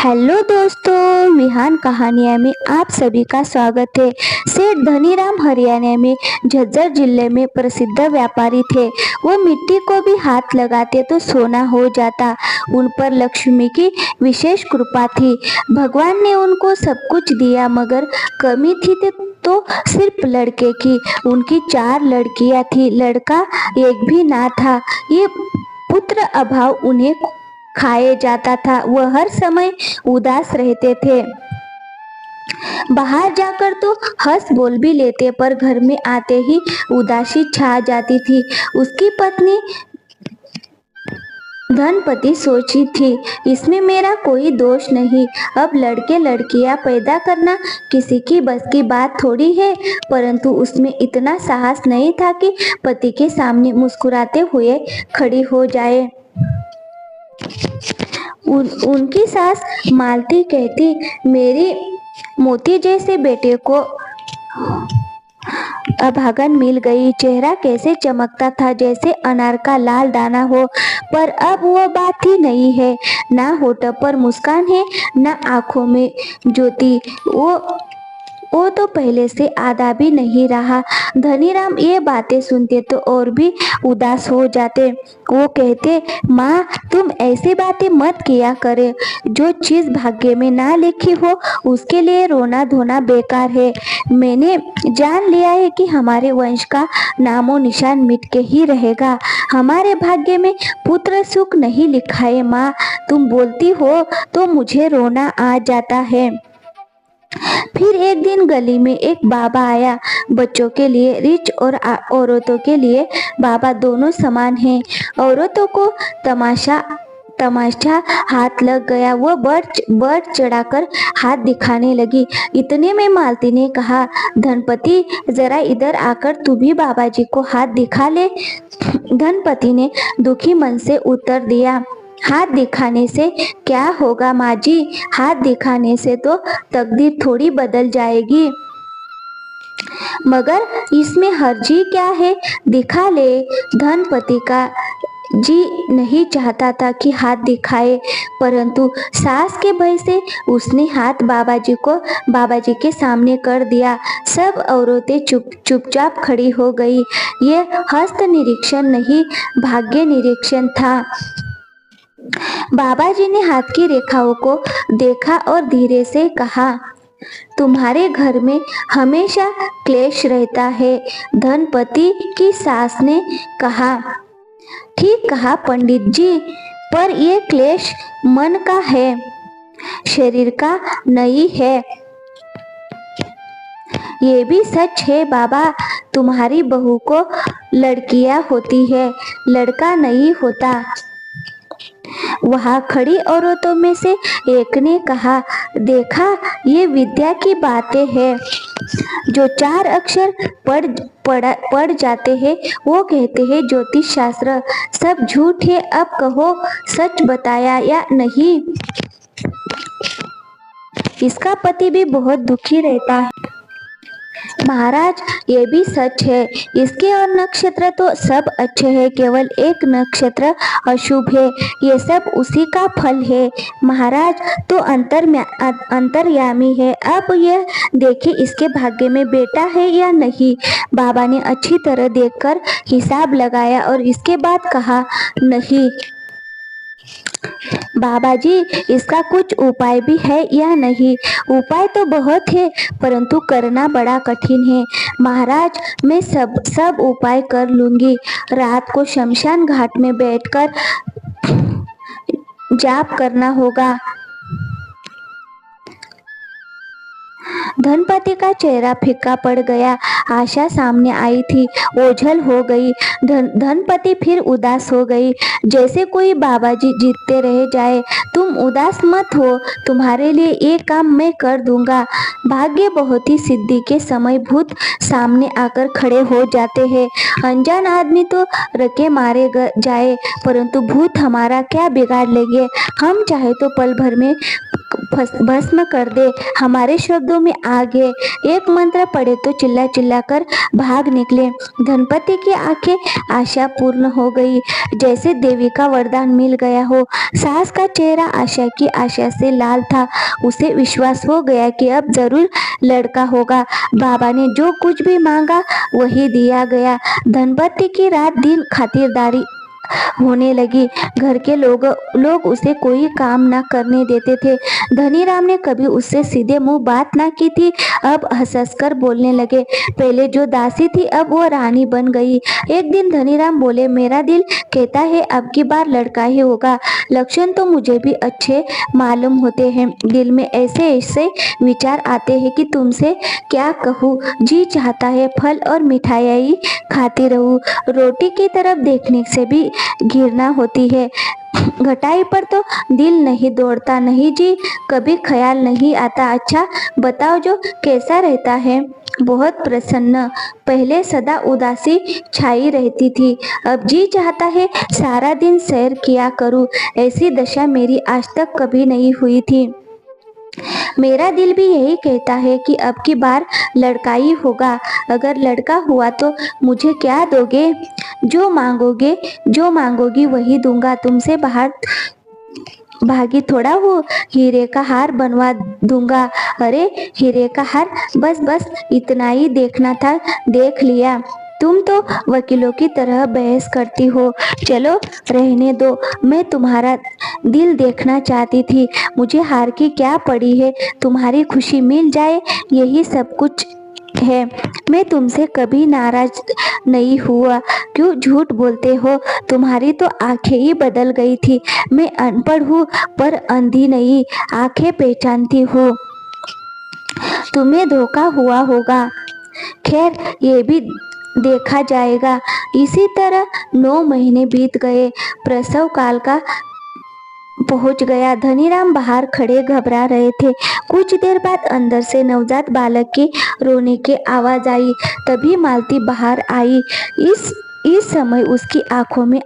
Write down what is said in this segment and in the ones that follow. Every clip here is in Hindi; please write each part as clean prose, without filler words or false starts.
हेलो दोस्तों, विहान कहानियाँ में आप सभी का स्वागत है। सेठ धनीराम हरियाणा में झज्जर जिले में प्रसिद्ध व्यापारी थे। वो मिट्टी को भी हाथ लगाते तो सोना हो जाता। उन पर लक्ष्मी की विशेष कृपा थी। भगवान ने उनको सब कुछ दिया, मगर कमी थी तो सिर्फ लड़के की। उनकी 4 लड़कियां थी, लड़का एक भी ना था। ये पुत्र अभाव उन्हें खाए जाता था। वह हर समय उदास रहते थे। बाहर जाकर तो हंस बोल भी लेते, पर घर में आते ही उदासी छा जाती थी। उसकी पत्नी धनपति सोची थी, इसमें मेरा कोई दोष नहीं। अब लड़के लड़कियां पैदा करना किसी की बस की बात थोड़ी है। परंतु उसमें इतना साहस नहीं था कि पति के सामने मुस्कुराते हुए खड़ी हो जाए। उनकी सास मालती कहती, मेरी मोती जैसे बेटे को अभागन मिल गई। चेहरा कैसे चमकता था, जैसे अनार का लाल दाना हो। पर अब वो बात ही नहीं है। ना होठों पर मुस्कान है, ना आंखों में ज्योति। वो तो पहले से आधा भी नहीं रहा। धनीराम ये बातें सुनते तो और भी उदास हो जाते। वो कहते, माँ तुम ऐसी बातें मत किया करे। जो चीज भाग्य में ना लिखी हो उसके लिए रोना धोना बेकार है। मैंने जान लिया है कि हमारे वंश का नामो निशान मिट के ही रहेगा। हमारे भाग्य में पुत्र सुख नहीं लिखा है। माँ तुम बोलती हो तो मुझे रोना आ जाता है। फिर एक दिन गली में एक बाबा आया। बच्चों के लिए रिच और औरतों के लिए बाबा दोनों समान हैं। औरतों को तमाशा हाथ लग गया। वो बढ़ चढ़ाकर हाथ दिखाने लगी। इतने में मालती ने कहा, धनपति जरा इधर आकर तू भी बाबा जी को हाथ दिखा ले। धनपति ने दुखी मन से उत्तर दिया, हाथ दिखाने से क्या होगा माँ जी? हाथ दिखाने से तो तकदीर थोड़ी बदल जाएगी। मगर इसमें हर्जी क्या है? दिखा ले। धनपति का जी नहीं चाहता था कि हाथ दिखाए, परंतु सास के भय से उसने हाथ बाबा जी के सामने कर दिया। सब औरतें चुपचाप खड़ी हो गई। ये हस्त निरीक्षण नहीं, भाग्य निरीक्षण था। बाबा जी ने हाथ की रेखाओं को देखा और धीरे से कहा, तुम्हारे घर में हमेशा क्लेश रहता है। धनपति की सास ने कहा, ठीक कहा पंडित जी, पर ये क्लेश मन का है, शरीर का नहीं है। ये भी सच है बाबा, तुम्हारी बहू को लड़कियां होती है, लड़का नहीं होता। वहां खड़ी औरतों में से एक ने कहा, देखा ये विद्या की बातें हैं। जो 4 अक्षर पढ़ जाते हैं वो कहते हैं ज्योतिष शास्त्र। सब झूठ है। अब कहो सच बताया या नहीं? इसका पति भी बहुत दुखी रहता है। महाराज ये भी सच है। इसके और नक्षत्र तो सब अच्छे हैं, केवल एक नक्षत्र अशुभ है। ये सब उसी का फल है। महाराज तो अंतर्यामी है। अब यह देखे इसके भाग्य में बेटा है या नहीं। बाबा ने अच्छी तरह देखकर हिसाब लगाया और इसके बाद कहा, नहीं बाबा जी, इसका कुछ उपाय भी है या नहीं? उपाय तो बहुत है, परंतु करना बड़ा कठिन है। महाराज मैं सब उपाय कर लूंगी। रात को शमशान घाट में बैठकर जाप करना होगा। धनपति का चेहरा फीका पड़ गया। आशा सामने आई थी, ओझल हो गई। धनपति फिर उदास हो गई, जैसे कोई बाबा जी जीतते रह जाए। तुम उदास मत हो, तुम्हारे लिए ये काम मैं कर दूंगा। भाग्य बहुत ही सिद्धि के समय भूत सामने आकर खड़े हो जाते हैं। अनजान आदमी तो रके मारे जाए, परंतु भूत हमारा क्या बिगाड़ लेंगे? हम चाहे तो पल भर में भस्म कर दे। हमारे शब्दों में आग है। एक मंत्र पढ़े तो चिल्ला चिल्ला कर भाग निकले। धनपति की आंखें आशा पूर्ण हो गई, जैसे देवी का वरदान मिल गया हो। सास का चेहरा आशा की आशा से लाल था। उसे विश्वास हो गया कि अब जरूर लड़का होगा। बाबा ने जो कुछ भी मांगा वही दिया गया। धनपति की रात दिन खातिरदारी होने लगी। घर के लोग उसे कोई काम ना करने देते थे। धनीराम ने कभी उससे सीधे मुंह बात ना की थी। अब हंस कर बोलने लगे। पहले जो दासी थी अब वो रानी बन गई। एक दिन धनीराम बोले, मेरा दिल कहता है अब की बार लड़का ही होगा। लक्षण तो मुझे भी अच्छे मालूम होते हैं। दिल में ऐसे ऐसे विचार आते हैं कि तुमसे क्या कहूँ। जी चाहता है फल और मिठाई खाती रहूं। रोटी की तरफ देखने से भी घृणा होती है। घटाई पर तो दिल नहीं दौड़ता। नहीं जी, कभी ख्याल नहीं आता। अच्छा बताओ, जो कैसा रहता है? बहुत प्रसन्न। पहले सदा उदासी छाई रहती थी। अब जी चाहता है सारा दिन सैर किया करूं। ऐसी दशा मेरी आज तक कभी नहीं हुई थी। मेरा दिल भी यही कहता है कि अब की बार लड़का ही होगा। अगर लड़का हुआ तो मुझे क्या दोगे? जो मांगोगी वही दूंगा। तुमसे बाहर भागी थोड़ा हो। हीरे का हार बनवा दूंगा। अरे हीरे का हार? बस बस इतना ही देखना था, देख लिया। तुम तो वकीलों की तरह बहस करती हो। चलो रहने दो, मैं तुम्हारा दिल देखना चाहती थी। मुझे हार की क्या पड़ी है? तुम्हारी खुशी मिल जाए, यही सब कुछ है। मैं तुमसे कभी नाराज नहीं हुआ। क्यों झूठ बोलते हो? तुम्हारी तो आंखें ही बदल गई थी। मैं अनपढ़ हूँ पर अंधी नहीं, आंखें पहचानती हूँ। तुम्हें धोखा हुआ होगा। खैर ये भी देखा जाएगा। इसी तरह 9 महीने बीत गए। प्रसव काल का पहुंच गया। धनीराम बाहर खड़े घबरा रहे थे। कुछ देर बाद अंदर से नवजात बालक की रोने की आवाज आई। तभी मालती बाहर आई। इस समय उसकी आंखों में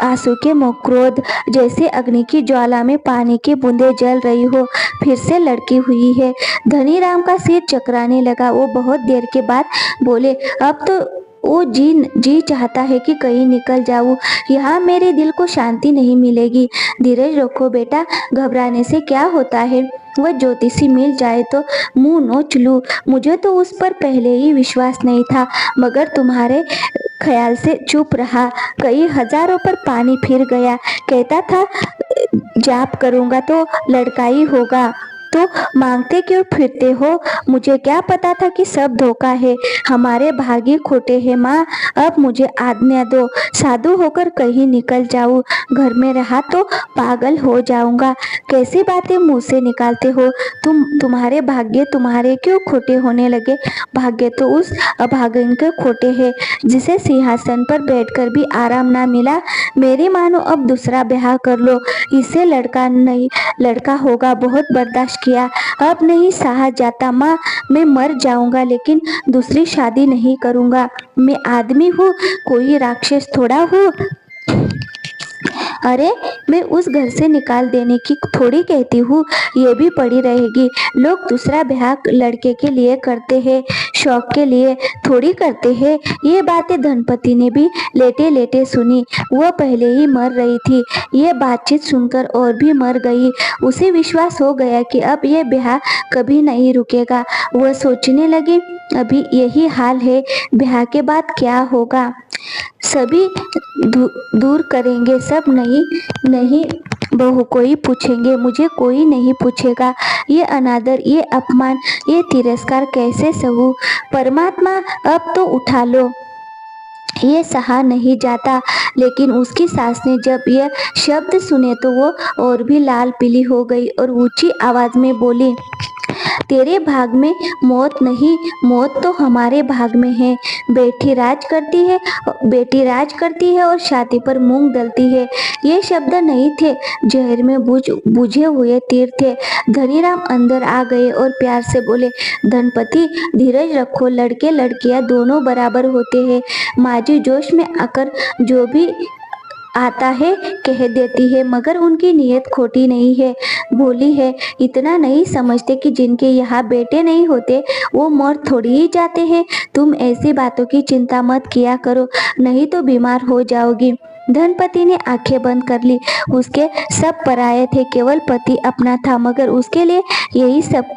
आंसू के क्रोध, जैसे अग्नि की ज्वाला में पानी की बूंदें जल रही हो। फिर से लड़की हुई है। धनीराम का सिर चकराने लगा। वो बहुत देर के बाद बोले, अब तो वो जी चाहता है कि कहीं निकल जाऊं। यहाँ मेरे दिल को शांति नहीं मिलेगी। धीरज रखो बेटा, घबराने से क्या होता है? वह ज्योतिषी मिल जाए तो मुंह नोच लूं। मुझे तो उस पर पहले ही विश्वास नहीं था, मगर तुम्हारे ख्याल से चुप रहा। कई हजारों पर पानी फिर गया। कहता था जाप करूंगा तो लड़का ही होगा, तो मांगते क्यों फिरते हो? मुझे क्या पता था कि सब धोखा है। हमारे भाग्य खोटे हैं माँ। अब मुझे आज्ञा दो, साधु होकर कहीं निकल जाऊं। घर में रहा तो पागल हो जाऊंगा। कैसी बातें मुंह से निकालते हो? तुम्हारे भाग्य तुम्हारे क्यों खोटे होने लगे? भाग्य तो उस अभागन के खोटे हैं जिसे सिंहासन पर बैठकर भी आराम ना मिला। मेरी मानो अब दूसरा ब्याह कर लो। इससे लड़का होगा। बहुत बर्दाश्त किया, अब नहीं सहा जाता माँ। मैं मर जाऊंगा लेकिन दूसरी शादी नहीं करूंगा। मैं आदमी हूँ, कोई राक्षस थोड़ा हूँ। अरे मैं उस घर से निकाल देने की थोड़ी कहती हूँ, ये भी पड़ी रहेगी। लोग दूसरा ब्याह लड़के के लिए करते हैं, शौक के लिए थोड़ी करते हैं। ये बातें धनपति ने भी लेटे लेटे सुनी। वह पहले ही मर रही थी। ये बातचीत सुनकर और भी मर गई। उसे विश्वास हो गया कि अब ये ब्याह कभी नहीं रुकेगा। वह सोचने लगी, अभी यही हाल है, ब्याह के बाद क्या होगा? सभी दूर करेंगे, सब नहीं बहू को ही पूछेंगे, मुझे कोई नहीं पूछेगा। ये अनादर, ये अपमान, ये तिरस्कार कैसे सहूं? परमात्मा अब तो उठा लो। ये सहा नहीं जाता। लेकिन उसकी सास ने जब यह शब्द सुने तो वो और भी लाल पीली हो गई और ऊंची आवाज में बोली, तेरे भाग में मौत नहीं, मौत तो हमारे भाग में है। बेटी राज करती है और छाती पर मूंग दलती है। ये शब्द नहीं थे, जहर में बुझे हुए तीर थे। धनीराम अंदर आ गए और प्यार से बोले, धनपति धीरज रखो, लड़के लड़कियां दोनों बराबर होते हैं। माजी जोश में आकर जो भी आता है कह देती है, मगर उनकी नीयत खोटी नहीं है। भोली है, इतना नहीं समझते कि जिनके यहाँ बेटे नहीं होते वो मर थोड़ी ही जाते हैं। तुम ऐसी बातों की चिंता मत किया करो, नहीं तो बीमार हो जाओगी। धनपति ने आंखें बंद कर ली। उसके सब पराये थे, केवल पति अपना था, मगर उसके लिए यही सब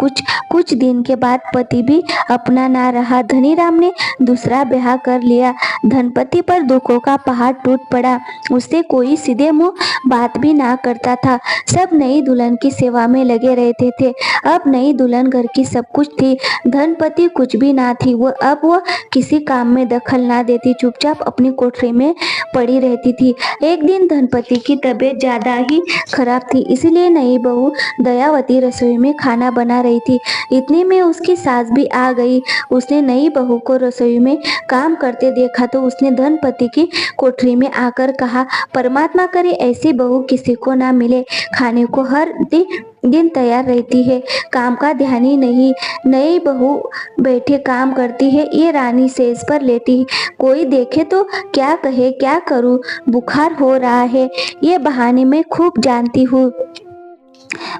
कुछ दिन के बाद पति भी अपना ना रहा। धनीराम ने दूसरा ब्याह कर लिया। धनपति पर दुखों का पहाड़ टूट पड़ा। उससे कोई सीधे मुंह बात भी ना करता था। सब नई दुल्हन की सेवा में लगे रहते थे। अब नई दुल्हन घर की सब कुछ थी, धनपति कुछ भी ना थी। वो किसी काम में दखल ना देती, चुपचाप अपनी कोठरी में पड़ी रहती थी। एक दिन धनपति की तबीयत ज्यादा ही खराब थी, इसलिए नई बहू दयावती रसोई में खाना बना रही थी। इतने में उसकी सास भी आ गई। उसने नई बहू को रसोई में काम करते देखा तो उसने धनपति की कोठरी में आकर कहा, परमात्मा करे ऐसी बहू किसी को ना मिले। खाने को हर दिन तैयार रहती है, काम का ध्यान ही नहीं। नई बहू बैठे काम करती है, ये रानी सेज पर लेटी है। कोई देखे तो क्या कहे, क्या करूं, बुखार हो रहा है, ये बहाने मैं खूब जानती हूँ।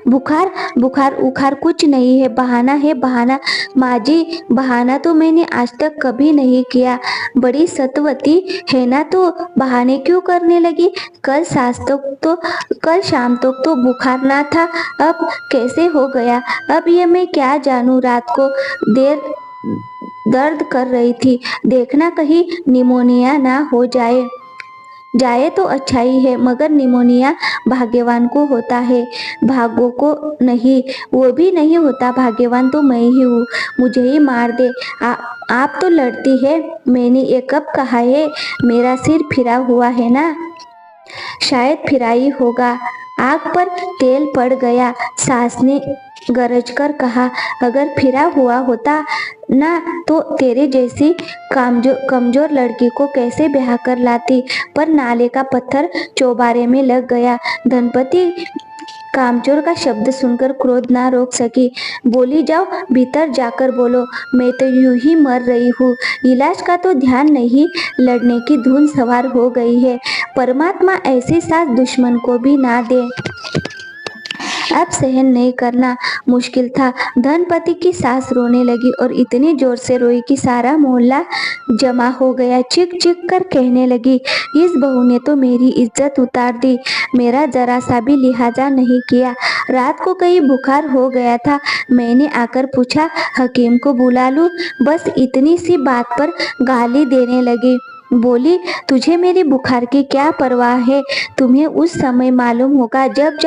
बुखार बुखार उखार कुछ नहीं है, बहाना है बहाना। माँ जी, बहाना तो मैंने आज तक कभी नहीं किया। बड़ी सतवती है ना, तो बहाने क्यों करने लगी? कल शाम तक तो बुखार ना था, अब कैसे हो गया? अब ये मैं क्या जानूं। रात को देर दर्द कर रही थी, देखना कहीं निमोनिया ना हो जाए तो अच्छा ही है, मगर निमोनिया भाग्यवान को होता है, भागों को नहीं। वो भी नहीं होता, भाग्यवान तो मैं ही हूँ, मुझे ही मार दे। आप तो लड़ती है, मैंने ये कब कहा है? मेरा सिर फिरा हुआ है ना? शायद फिराई होगा। आग पर तेल पड़ गया, सास ने गरज कर कहा। अगर फिरा हुआ होता ना तो तेरे जैसी कमजोर लड़की को कैसे ब्याह कर लाती, पर नाले का पत्थर चौबारे में लग गया। धनपति कामचोर का शब्द सुनकर क्रोध ना रोक सकी। बोली, जाओ भीतर जाकर बोलो, मैं तो यूं ही मर रही हूँ, इलाज का तो ध्यान नहीं, लड़ने की धुन सवार हो गई है। परमात्मा ऐसी सास दुश्मन को भी ना दे। अब सहन नहीं करना मुश्किल था। धनपति की सास रोने लगी और इतनी जोर से रोई कि सारा मोहल्ला जमा हो गया। चीख चीख कर कहने लगी, इस बहू ने तो मेरी इज्जत उतार दी, मेरा जरा सा भी लिहाजा नहीं किया। रात को कहीं बुखार हो गया था, मैंने आकर पूछा, हकीम को बुला लूं? बस इतनी सी बात पर गाली देने लगी। बोली, तुझे मेरी बुखार की क्या परवाह है? तुम्हें उस समय मालूम होगा जब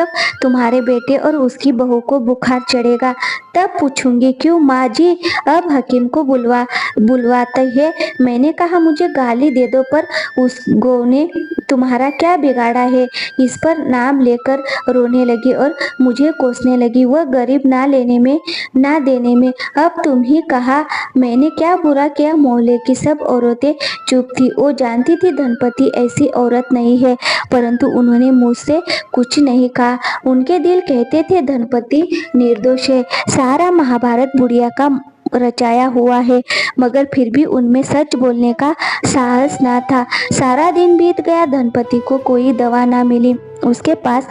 तुम्हारे बेटे और उसकी बहू को बुखार चढ़ेगा, तब पूछूंगी। क्यों माँ जी, अब हकीम को बुलवाते है? मैंने कहा मुझे गाली दे दो, पर उस गौ ने तुम्हारा क्या बिगाड़ा है? इस पर नाम लेकर रोने लगी और मुझे कोसने लगी, वह गरीब ना देने में। अब तुम ही कहा, मैंने क्या बुरा किया? मोहल्ले की सब औरतें चुप थी। वो जानती थी धनपति ऐसी औरत नहीं है, परंतु उन्होंने मुझसे कुछ नहीं कहा। उनके दिल कहते थे धनपति निर्दोष है, सारा महाभारत बुढ़िया का रचाया हुआ है, मगर फिर भी उनमें सच बोलने का साहस ना था। सारा दिन बीत गया, धनपति को कोई दवा ना मिली। उसके पास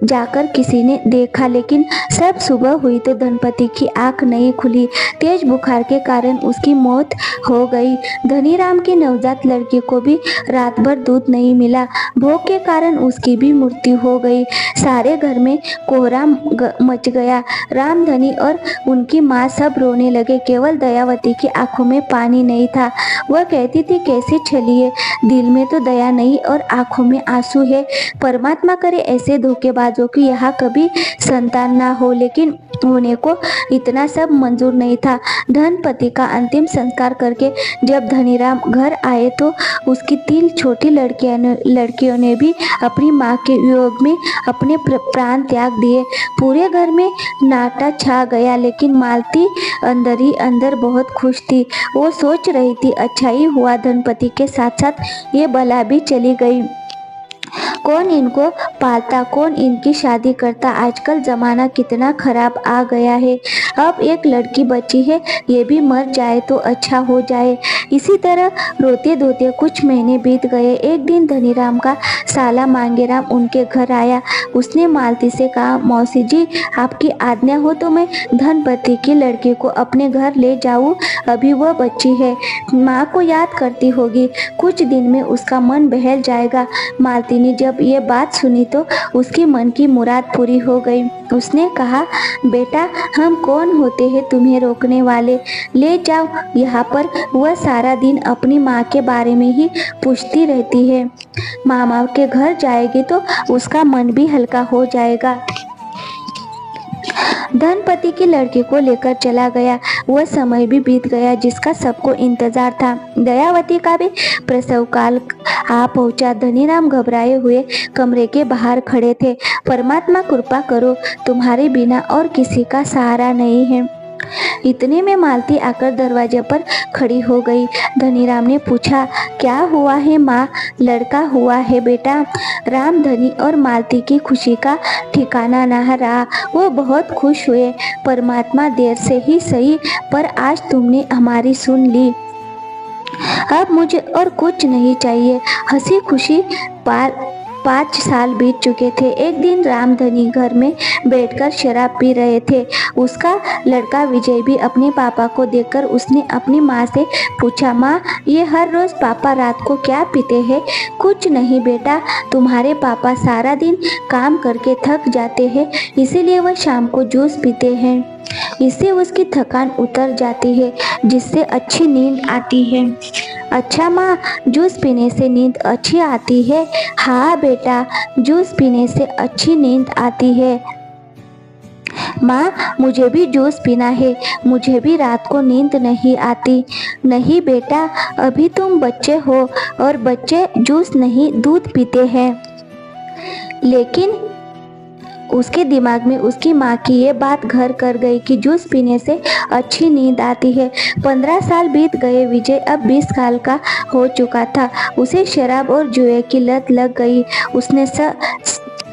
जाकर किसी ने देखा, लेकिन सब सुबह हुई तो धनपति की आंख नहीं खुली। तेज बुखार के कारण उसकी मौत हो गई। धनीराम की नवजात लड़की को भी रात भर दूध नहीं मिला, भूख के कारण उसकी भी मृत्यु हो गई। सारे घर में कोहराम मच गया। रामधनी और उनकी माँ सब रोने लगे, केवल दयावती की आंखों में पानी नहीं था। वह कहती थी, कैसे छलिए, दिल में तो दया नहीं और आंखों में आंसू है। परमात्मा करे ऐसे धोखेबाजों की यहाँ कभी संतान ना हो, लेकिन होने को इतना सब मंजूर नहीं था। धनपति का अंतिम संस्कार करके जब धनीराम घर आए तो उसकी 3 छोटी लड़कियों ने भी अपनी माँ के वियोग में अपने प्राण त्याग दिए। पूरे घर में नाटा छा गया, लेकिन मालती अंदर ही अंदर बहुत खुश थी। वो सोच रही थी, अच्छा ही हुआ धनपति के साथ साथ ये बला भी चली गई। कौन इनको पालता, कौन इनकी शादी करता। आजकल जमाना कितना खराब आ गया है। अब एक लड़की बची है, ये भी मर जाए तो अच्छा हो जाए। इसी तरह रोते धोते कुछ महीने बीत गए। एक दिन धनीराम का साला मांगेराम उनके घर आया। उसने मालती से कहा, मौसी जी, आपकी आज्ञा हो तो मैं धनपति की लड़की को अपने घर ले जाऊं। अभी वह बच्ची है, माँ को याद करती होगी, कुछ दिन में उसका मन बहल जाएगा। मालती ने जब ये बात सुनी तो उसकी मन की मुराद पूरी हो गई। उसने कहा, बेटा, हम कौन होते हैं तुम्हें रोकने वाले, ले जाओ। यहाँ पर वह सारा दिन अपनी माँ के बारे में ही पूछती रहती है। मामा के घर जाएगी तो उसका मन भी हल्का हो जाएगा। धनपति की लड़की को लेकर चला गया। वह समय भी बीत गया जिसका सबको इंतजार था। दयावती का भी प्रसव काल आ पहुंचा। धनीराम घबराए हुए कमरे के बाहर खड़े थे। परमात्मा कृपा करो, तुम्हारे बिना और किसी का सहारा नहीं है। इतने में मालती आकर दरवाजे पर खड़ी हो गई। धनीराम ने पूछा, क्या हुआ है माँ? लड़का हुआ है बेटा। राम, धनी और मालती की खुशी का ठिकाना न रहा। वो बहुत खुश हुए। परमात्मा, देर से ही सही, पर आज तुमने हमारी सुन ली। अब मुझे और कुछ नहीं चाहिए। हंसी खुशी 5 साल बीत चुके थे। एक दिन राम धनी घर में बैठकर शराब पी रहे थे। उसका लड़का विजय भी अपने पापा को देखकर उसने अपनी माँ से पूछा, माँ, ये हर रोज पापा रात को क्या पीते हैं? कुछ नहीं बेटा, तुम्हारे पापा सारा दिन काम करके थक जाते हैं, इसीलिए वह शाम को जूस पीते हैं। इससे उसकी थकान उतर जाती है, जिससे अच्छी नींद आती है। अच्छा माँ, जूस पीने से नींद अच्छी आती है? हाँ बेटा, जूस पीने से अच्छी नींद आती है। माँ, मुझे भी जूस पीना है, मुझे भी रात को नींद नहीं आती। नहीं बेटा, अभी तुम बच्चे हो और बच्चे जूस नहीं दूध पीते हैं। लेकिन उसके दिमाग में उसकी माँ की ये बात घर कर गई कि जूस पीने से अच्छी नींद आती है। 15 साल बीत गए। विजय अब 20 साल का हो चुका था। उसे शराब और जुए की लत लग गई। उसने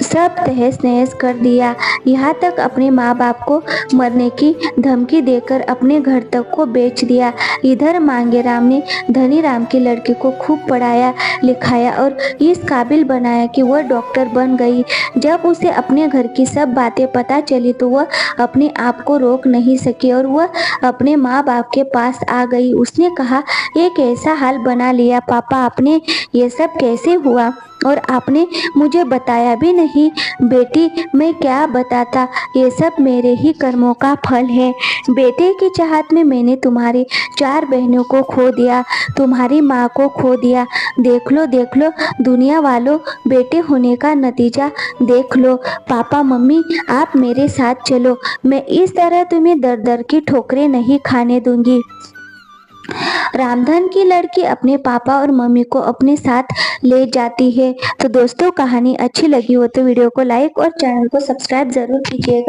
सब तहस नहस कर दिया। यहाँ तक अपने माँ बाप को मरने की धमकी देकर अपने घर तक को बेच दिया। इधर मांगेराम ने धनीराम की लड़की को खूब पढ़ाया लिखाया और इस काबिल बनाया कि वह डॉक्टर बन गई। जब उसे अपने घर की सब बातें पता चली तो वह अपने आप को रोक नहीं सकी और वह अपने माँ बाप के पास आ गई। उसने कहा, ये कैसा हाल बना लिया पापा आपने? ये सब कैसे हुआ और आपने मुझे बताया भी नहीं? बेटी, मैं क्या बताता, ये सब मेरे ही कर्मों का फल है। बेटे की चाहत में मैंने तुम्हारी 4 बहनों को खो दिया, तुम्हारी माँ को खो दिया। देख लो दुनिया वालों, बेटे होने का नतीजा देख लो। पापा मम्मी, आप मेरे साथ चलो, मैं इस तरह तुम्हें दर दर की ठोकरें नहीं खाने दूंगी। रामधन की लड़की अपने पापा और मम्मी को अपने साथ ले जाती है। तो दोस्तों, कहानी अच्छी लगी हो तो वीडियो को लाइक और चैनल को सब्सक्राइब जरूर कीजिएगा।